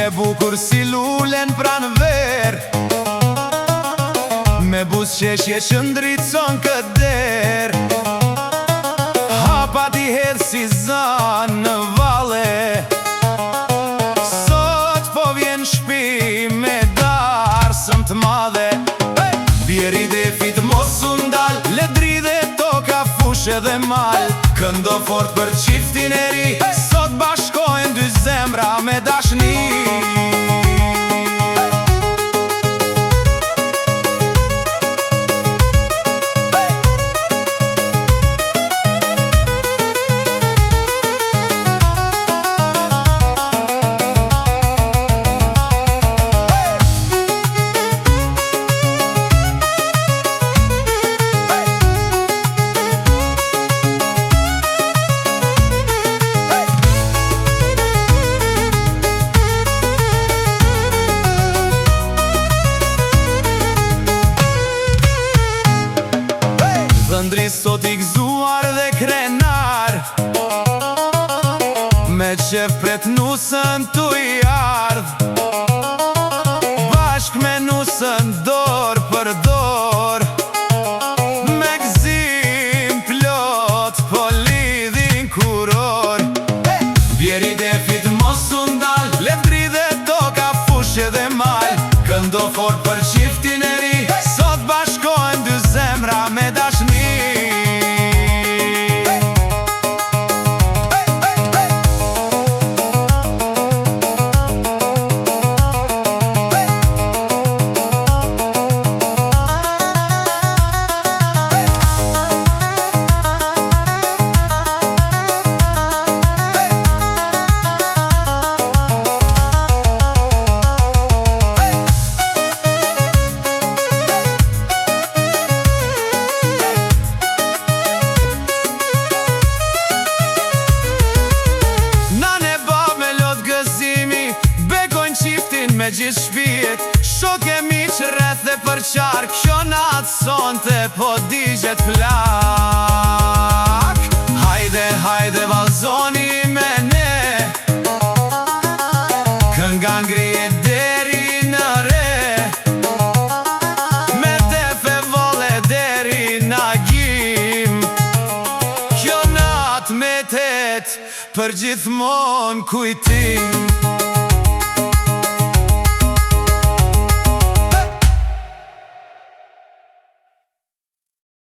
Je bukur si lulen pran ver, me buzëqeshje që ndritson këtë der. Hapa ti hedh si zan në vale, sot po vjen shpi me darsëm të madhe. Bjeri dhe fit mos u ndal, le dridhe toka fush edhe mal. Këndo fort për qiftin e ri, sot bashkojnë dy zemra me dashni. Dhëndri sot i gëzuar dhe krenar, me qef pret nusën tu i ardh. Bashk me nusën dor për dor, me gëzim plot po lidhin kuror. Bjeri dhe fit mos u ndal, lefdri dhe toka fush edhe mal. Këndo fort për qiftin e ri, sot bashkojnë dy zemra me dashni. Me gjithë shpijet, shok e miq rreth e për qark. Kjo natë sonte po digjet plak. Hajde, hajde vallzoni me ne, kënga ngrije deri në re. Me tefe vole deri në gjim, kjo natë me tet për gjithmon kujtim.